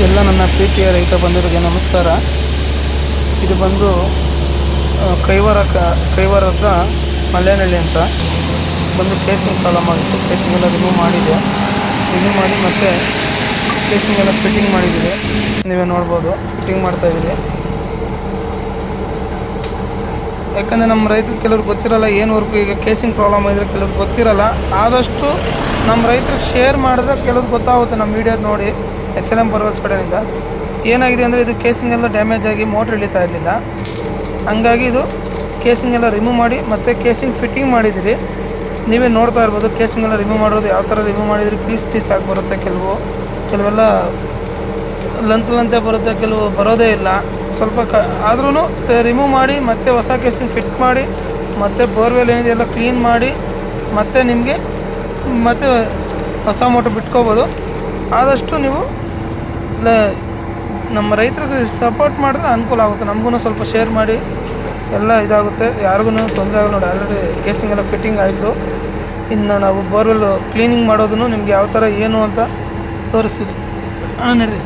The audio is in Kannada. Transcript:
ಎಲ್ಲ ನನ್ನ ಪ್ರೀತಿಯ ರೈತ ಬಂಧುಗಳಿಗೆ ನಮಸ್ಕಾರ. ಇದು ಬಂದು ಕೈವಾರ ಹತ್ರ ಮಲ್ಲೇನಹಳ್ಳಿ ಅಂತ ಬಂದು ಕೇಸಿಂಗ್ ಪ್ರಾಬ್ಲಮ್ ಆಗಿತ್ತು. ಕೇಸಿಂಗ್ ಎಲ್ಲ ರಿಮೂವ್ ಮಾಡಿ ಮತ್ತೆ ಕೇಸಿಂಗ್ ಎಲ್ಲ ಫಿಟ್ಟಿಂಗ್ ಮಾಡಿದ್ದೀವಿ. ನೀವೇ ನೋಡ್ಬೋದು, ಫಿಟ್ಟಿಂಗ್ ಮಾಡ್ತಾಯಿದ್ದೀವಿ. ಯಾಕಂದರೆ ನಮ್ಮ ರೈತರು ಕೆಲವ್ರಿಗೆ ಗೊತ್ತಿರಲ್ಲ ಏನು ವರ್ಕು. ಈಗ ಕೇಸಿಂಗ್ ಪ್ರಾಬ್ಲಮ್ ಆಗಿದ್ರೆ ಕೆಲವ್ರಿಗೆ ಗೊತ್ತಿರಲ್ಲ. ಆದಷ್ಟು ನಮ್ಮ ರೈತರಿಗೆ ಶೇರ್ ಮಾಡಿದ್ರೆ ಕೆಲವ್ರಿಗೆ ಗೊತ್ತಾಗುತ್ತೆ. ನಮ್ಮ ವೀಡಿಯೋ ನೋಡಿ SLM ಬೋರ್ವೆಲ್ಸ್ ಕಡೆಯಿಂದ ಏನಾಗಿದೆ ಅಂದರೆ, ಇದು ಕೇಸಿಂಗ್ ಎಲ್ಲ ಡ್ಯಾಮೇಜ್ ಆಗಿ ಮೋಟ್ರ್ ಇಳಿತಾ ಇರಲಿಲ್ಲ. ಹಂಗಾಗಿ ಇದು ಕೇಸಿಂಗ್ ಎಲ್ಲ ರಿಮೂವ್ ಮಾಡಿ ಮತ್ತು ಕೇಸಿಂಗ್ ಫಿಟ್ಟಿಂಗ್ ಮಾಡಿದ್ದೀರಿ. ನೀವೇ ನೋಡ್ತಾ ಇರ್ಬೋದು. ಕೇಸಿಂಗ್ ಎಲ್ಲ ರಿಮೂವ್ ಮಾಡೋದು ಯಾವ ಥರ ರಿಮೂವ್ ಮಾಡಿದರೆ ಪೀಸ್ ಆಗಿ ಬರುತ್ತೆ. ಕೆಲವೆಲ್ಲ ಲಂತೆ ಬರುತ್ತೆ, ಕೆಲವು ಬರೋದೇ ಇಲ್ಲ. ಸ್ವಲ್ಪ ಆದ್ರೂ ರಿಮೂವ್ ಮಾಡಿ ಮತ್ತೆ ಹೊಸ ಕೇಸಿಂಗ್ ಫಿಟ್ ಮಾಡಿ ಮತ್ತೆ ಬೋರ್ವೆಲ್ ಏನಿದೆ ಎಲ್ಲ ಕ್ಲೀನ್ ಮಾಡಿ ಮತ್ತೆ ನಿಮಗೆ ಮತ್ತೆ ಹೊಸ ಮೋಟ್ರ್ ಬಿಟ್ಕೋಬೋದು. ಆದಷ್ಟು ನೀವು ನಮ್ಮ ರೈತರಿಗೆ ಸಪೋರ್ಟ್ ಮಾಡಿದ್ರೆ ಅನುಕೂಲ ಆಗುತ್ತೆ. ನಮಗೂ ಸ್ವಲ್ಪ ಶೇರ್ ಮಾಡಿ, ಎಲ್ಲ ಇದಾಗುತ್ತೆ, ಯಾರಿಗೂ ತೊಂದರೆ ಆಗ ನೋಡಿ. ಆಲ್ರೆಡಿ ಕೇಸಿಂಗ್ ಎಲ್ಲ ಫಿಟ್ಟಿಂಗ್ ಆಯಿತು. ಇನ್ನು ನಾವು ಬೋರ್ವೆಲ್ ಕ್ಲೀನಿಂಗ್ ಮಾಡೋದನ್ನು ನಿಮ್ಗೆ ಯಾವ ಥರ ಏನು ಅಂತ ತೋರಿಸ್ತೀವಿ. ನಡ್ರಿ.